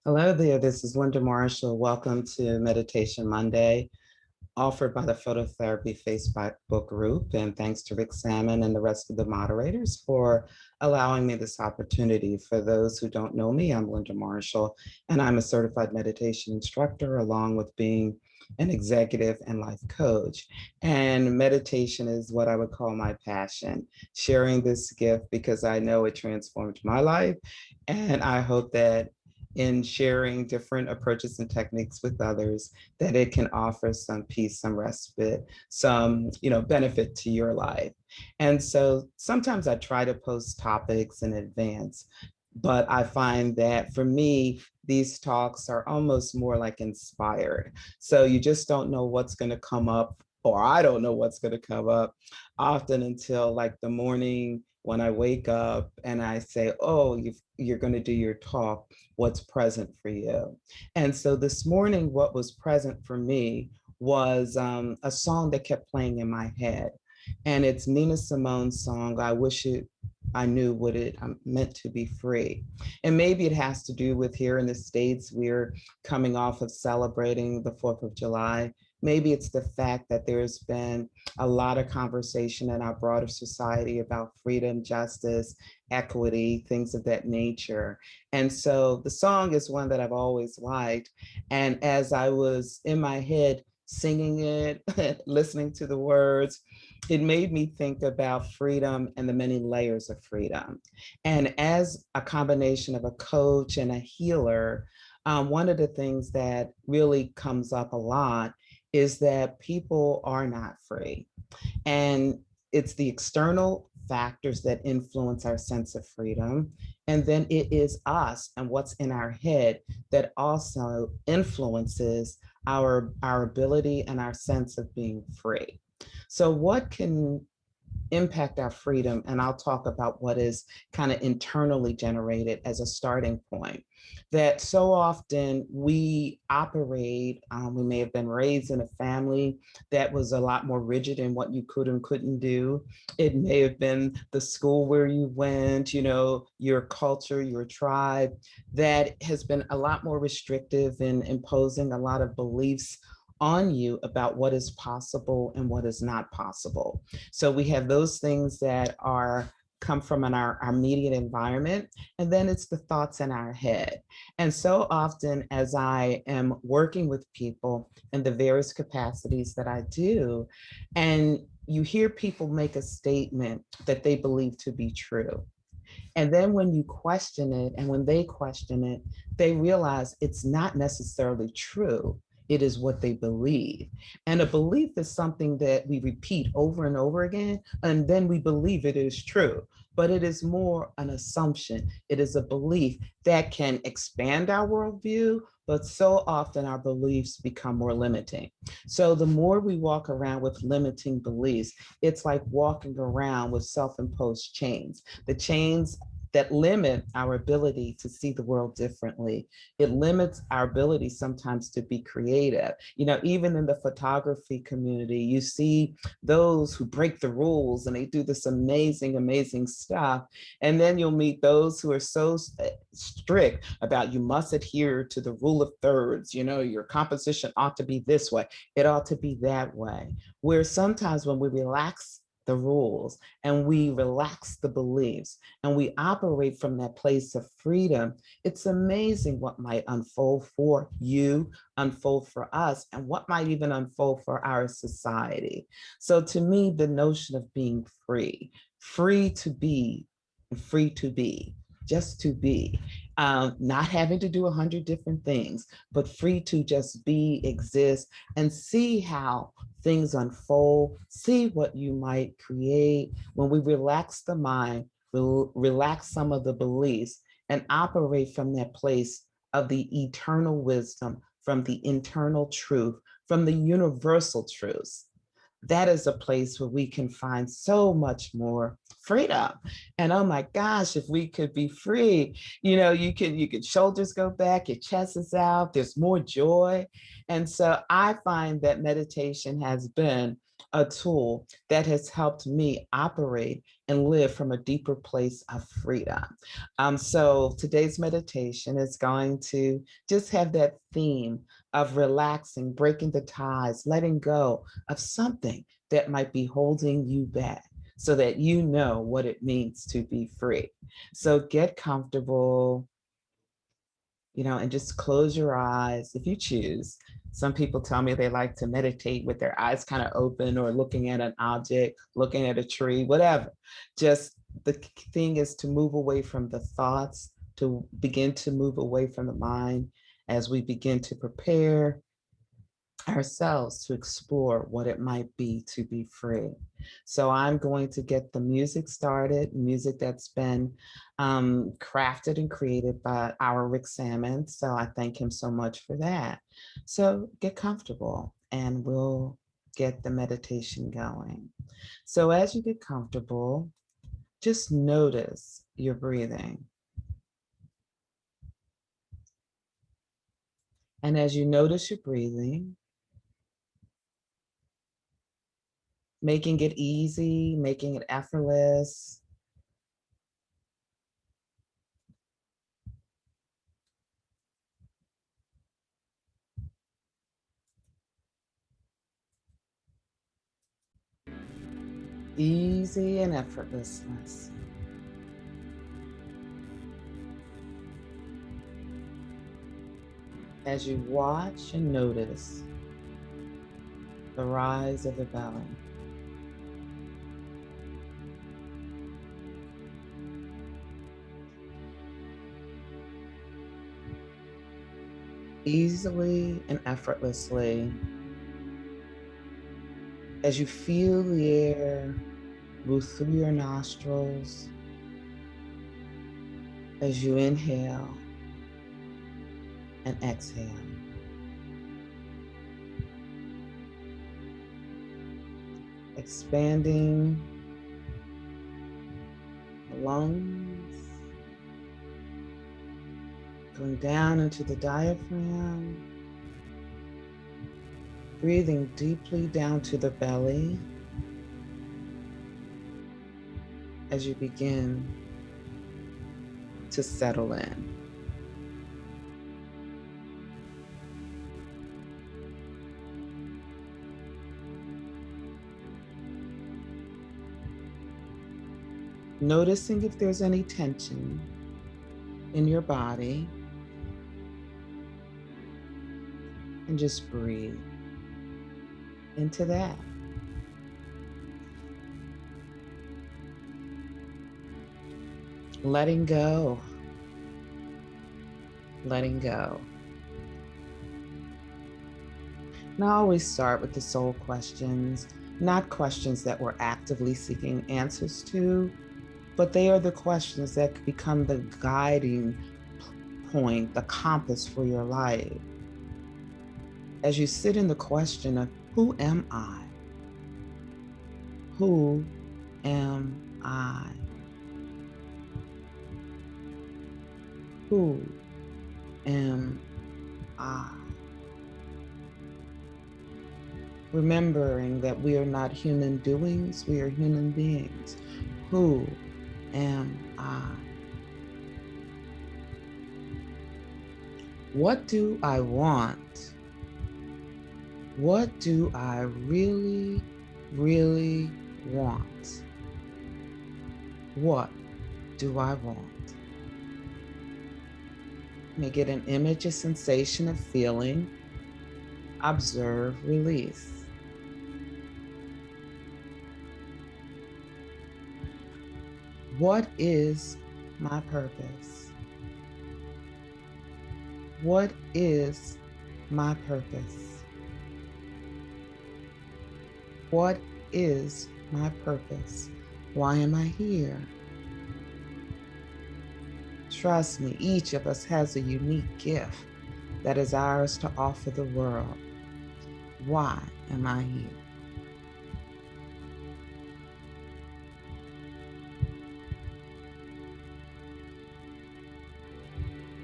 Hello there, this is Linda Marshall. Welcome to Meditation Monday, offered by the Phototherapy Facebook group. And thanks to Rick Salmon and the rest of the moderators for allowing me this opportunity. For those who don't know me, I'm Linda Marshall, and I'm a certified meditation instructor, along with being an executive and life coach. And meditation is what I would call my passion, sharing this gift because I know it transformed my life. And I hope that in sharing different approaches and techniques with others, that it can offer some peace, some respite, some, benefit to your life. And so sometimes I try to post topics in advance, but I find that for me, these talks are almost more like inspired. So you just don't know what's going to come up, or I don't know what's going to come up often until like the morning when I wake up and I say, oh, you're going to do your talk, what's present for you? And so this morning, what was present for me was a song that kept playing in my head. And it's Nina Simone's song, I knew what it meant to be free. And maybe it has to do with here in the States, we're coming off of celebrating the 4th of July. Maybe it's the fact that there's been a lot of conversation in our broader society about freedom, justice, equity, things of that nature. And so the song is one that I've always liked. And as I was in my head singing it, listening to the words, it made me think about freedom and the many layers of freedom. And as a combination of a coach and a healer, one of the things that really comes up a lot is that people are not free. And it's the external factors that influence our sense of freedom. And then it is us and what's in our head that also influences our ability and our sense of being free. So, what can impact our freedom? And I'll talk about what is kind of internally generated as a starting point. That so often we operate, we may have been raised in a family that was a lot more rigid in what you could and couldn't do. It may have been the school where you went, your culture, your tribe, that has been a lot more restrictive in imposing a lot of beliefs on you about what is possible and what is not possible. So we have those things that are come from our immediate environment, and then it's the thoughts in our head. And so often as I am working with people in the various capacities that I do, and you hear people make a statement that they believe to be true. And then when you question it, and when they question it, they realize it's not necessarily true. It is what they believe. And a belief is something that we repeat over and over again, and then we believe it is true. But it is more an assumption. It is a belief that can expand our worldview, but so often our beliefs become more limiting. So the more we walk around with limiting beliefs, it's like walking around with self-imposed chains. The chains that limit our ability to see the world differently. It limits our ability sometimes to be creative. Even in the photography community, you see those who break the rules and they do this amazing, amazing stuff. And then you'll meet those who are so strict about you must adhere to the rule of thirds. Your composition ought to be this way, it ought to be that way. Where sometimes when we relax the rules and we relax the beliefs and we operate from that place of freedom, it's amazing what might unfold for you, unfold for us, and what might even unfold for our society. So to me, the notion of being free, free to be, free to be, just to be, not having to do 100 different things, but free to just be, exist, and see how things unfold, see what you might create when we relax the mind, relax some of the beliefs, and operate from that place of the eternal wisdom, from the internal truth, from the universal truths. That is a place where we can find so much more freedom. And oh my gosh, if we could be free, you can shoulders go back, your chest is out, there's more joy. And so I find that meditation has been a tool that has helped me operate and live from a deeper place of freedom. So today's meditation is going to just have that theme of relaxing, breaking the ties, letting go of something that might be holding you back so that you know what it means to be free. So get comfortable, and just close your eyes if you choose. Some people tell me they like to meditate with their eyes kind of open or looking at an object, looking at a tree, whatever. Just the thing is to move away from the thoughts, to begin to move away from the mind as we begin to prepare ourselves to explore what it might be to be free. So I'm going to get the music started, music that's been crafted and created by our Rick Salmon. So I thank him so much for that. So get comfortable and we'll get the meditation going. So as you get comfortable, just notice your breathing. And as you notice your breathing, making it easy, making it effortless. Easy and effortlessness. As you watch and notice the rise of the belly. Easily and effortlessly, as you feel the air move through your nostrils, as you inhale and exhale. Expanding the lungs, going down into the diaphragm, breathing deeply down to the belly as you begin to settle in. Noticing if there's any tension in your body, and just breathe into that. Letting go, letting go. And I always start with the soul questions, not questions that we're actively seeking answers to, but they are the questions that become the guiding point, the compass for your life. As you sit in the question of, who am I? Who am I? Who am I? Remembering that we are not human doings, we are human beings. Who am I? What do I want? What do I really, really want? What do I want? Make it an image, a sensation, a feeling. Observe, release. What is my purpose? What is my purpose? What is my purpose? Why am I here? Trust me, each of us has a unique gift that is ours to offer the world. Why am I here?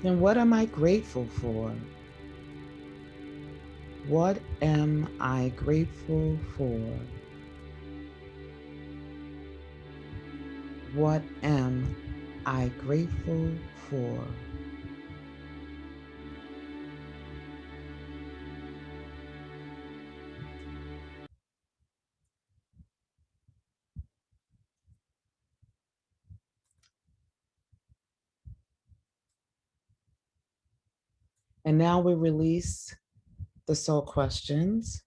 And what am I grateful for? What am I grateful for? What am I grateful for? And now we release the soul questions.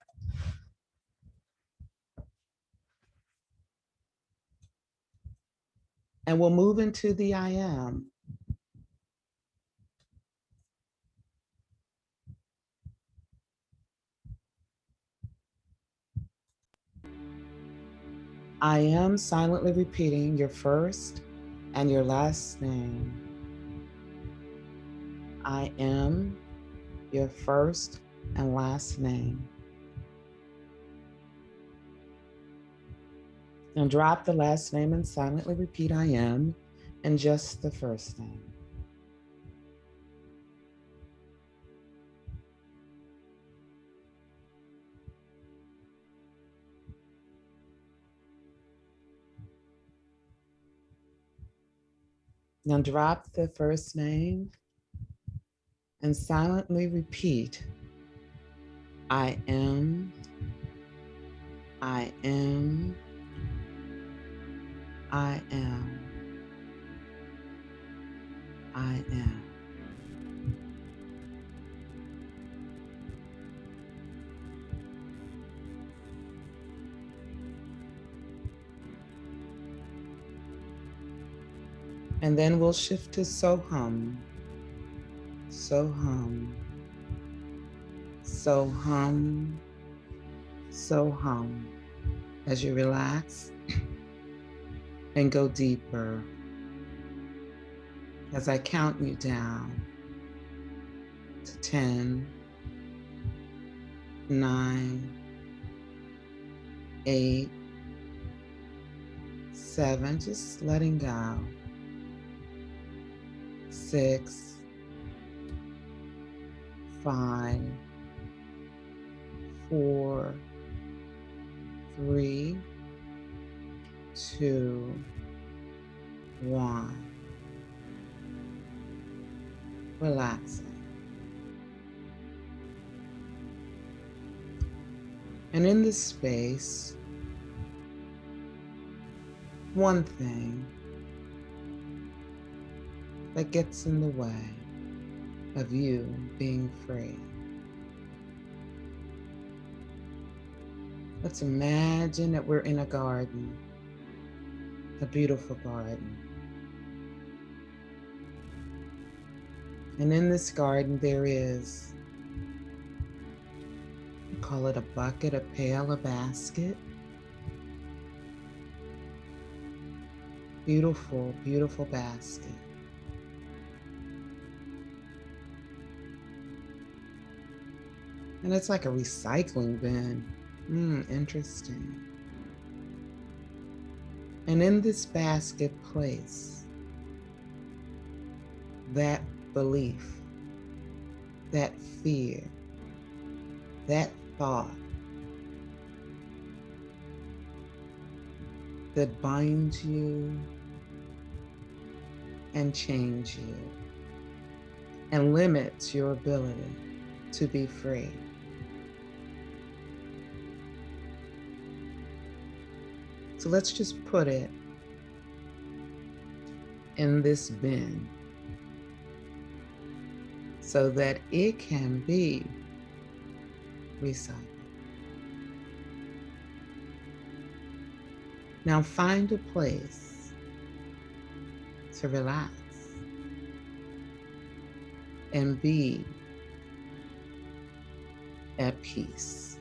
And we'll move into the I am. I am silently repeating your first and your last name. I am your first and last name. Now drop the last name and silently repeat I am and just the first name. Now drop the first name and silently repeat I am, I am, I am, I am. And then we'll shift to Soham. Soham. Soham. Soham. As you relax and go deeper. As I count you down to 10, 9, 8, 7, just letting go. 6, 5, 4, 3, 2, 1. Relaxing. And in this space, one thing that gets in the way of you being free. Let's imagine that we're in a garden, a beautiful garden. And in this garden, there is, we call it a bucket, a pail, a basket. Beautiful, beautiful basket. And it's like a recycling bin. Interesting. And in this basket, place that belief, that fear, that thought that binds you and changes you and limits your ability to be free. So let's just put it in this bin so that it can be recycled. Now find a place to relax and be at peace,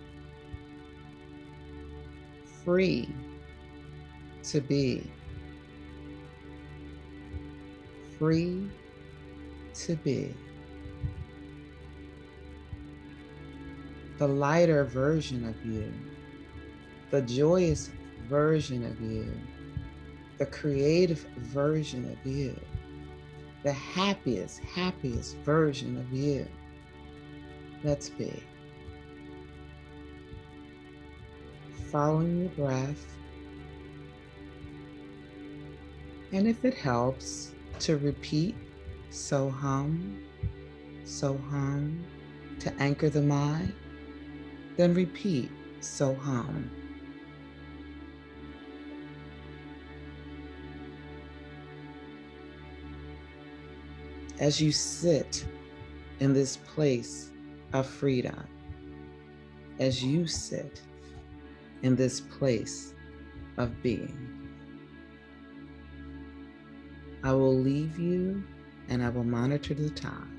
free to be, free to be. The lighter version of you, the joyous version of you, the creative version of you, the happiest version of you. Let's be. Following your breath, And if it helps to repeat so hum, to anchor the mind, then repeat so hum. As you sit in this place of freedom, as you sit in this place of being, I will leave you and I will monitor the time.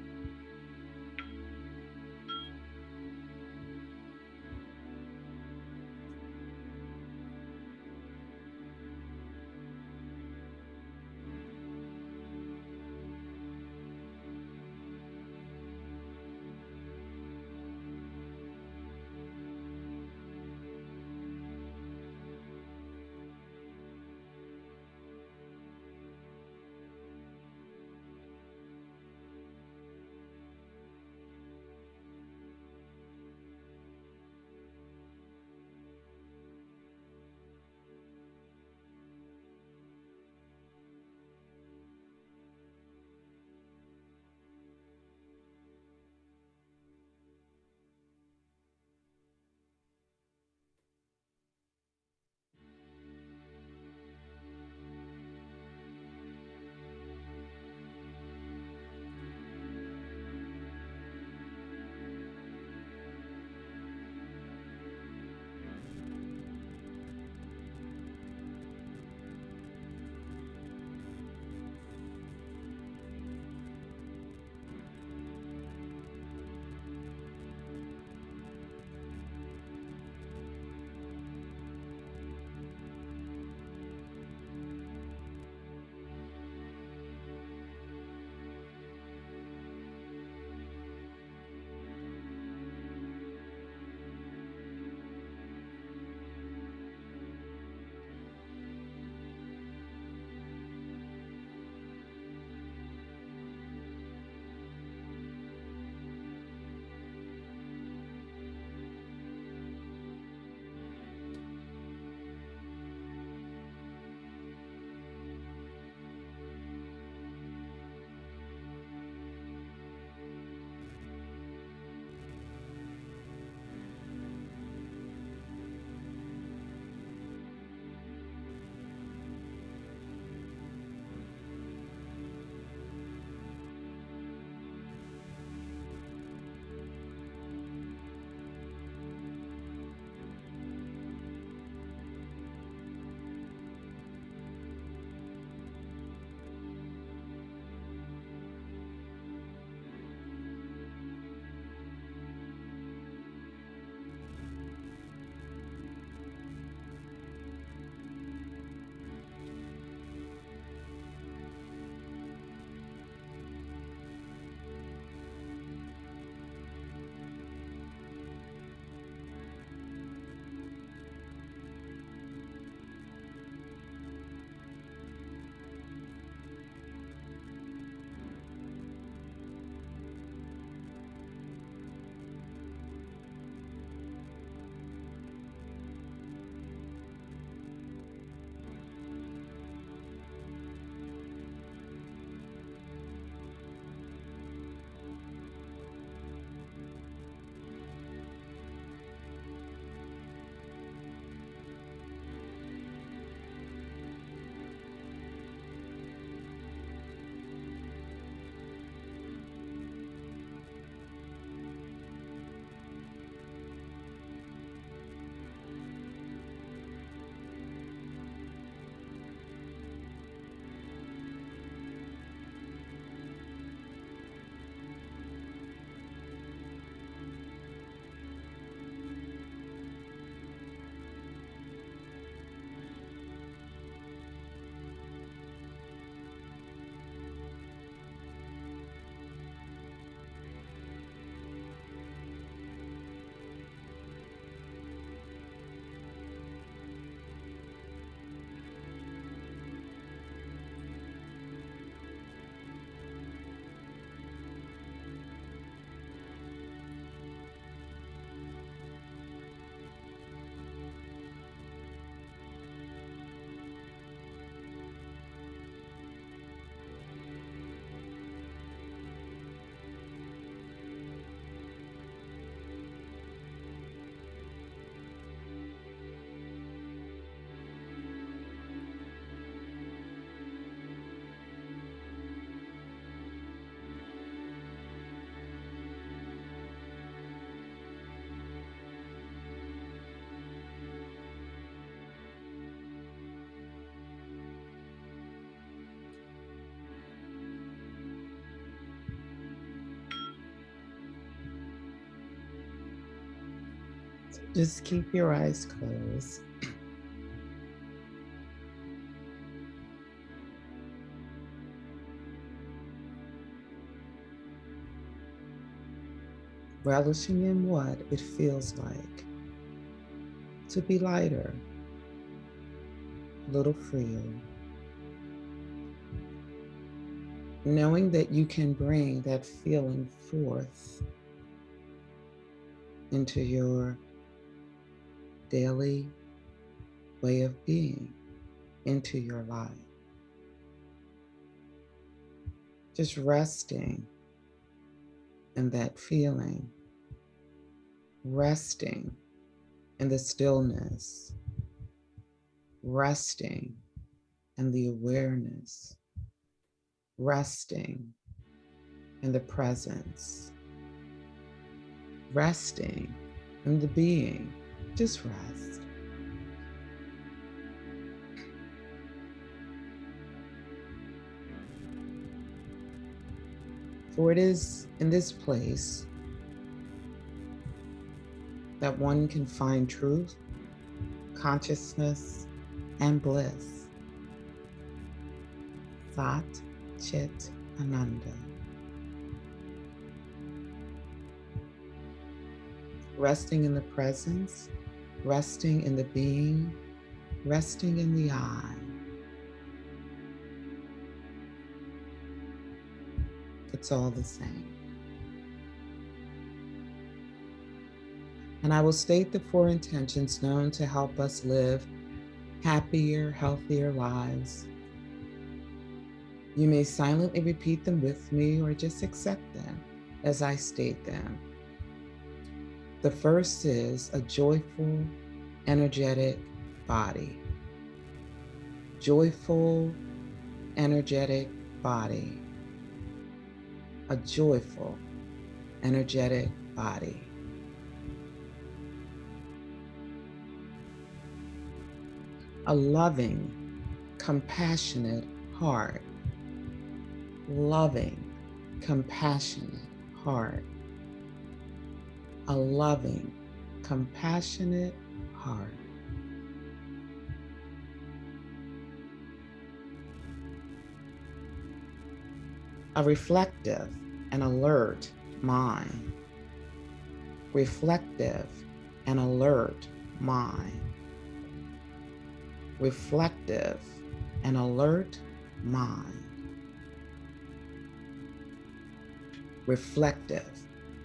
Just keep your eyes closed. Relishing in what it feels like to be lighter, a little freer. Knowing that you can bring that feeling forth into your daily way of being, into your life. Just resting in that feeling, resting in the stillness, resting in the awareness, resting in the presence, resting in the being. Just rest. For it is in this place that one can find truth, consciousness, and bliss. Sat Chit Ananda. Resting in the presence, resting in the being, resting in the I. It's all the same. And I will state the 4 intentions known to help us live happier, healthier lives. You may silently repeat them with me or just accept them as I state them. The first is a joyful, energetic body. Joyful, energetic body. A joyful, energetic body. A loving, compassionate heart. Loving, compassionate heart. A loving, compassionate heart. A reflective and alert mind. Reflective and alert mind. Reflective and alert mind. Reflective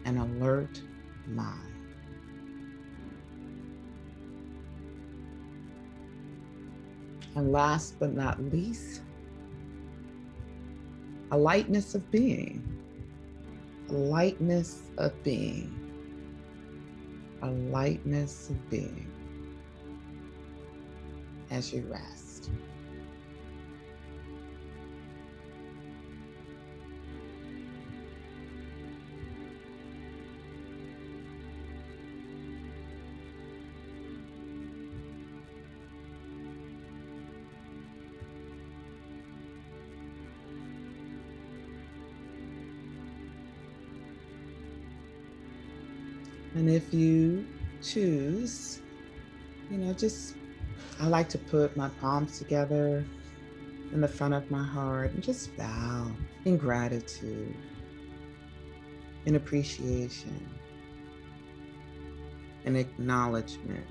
and alert mind. And last but not least, a lightness of being. A lightness of being. A lightness of being as you rest. And if you choose, I like to put my palms together in the front of my heart and just bow in gratitude, in appreciation, in acknowledgement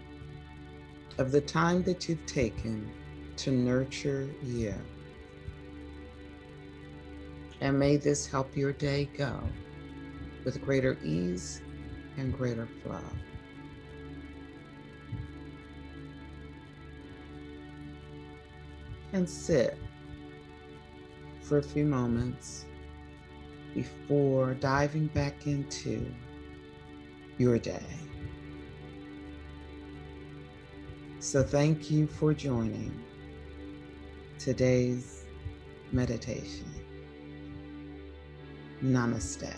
of the time that you've taken to nurture you. And may this help your day go with greater ease and greater flow. And sit for a few moments before diving back into your day. So thank you for joining today's meditation. Namaste.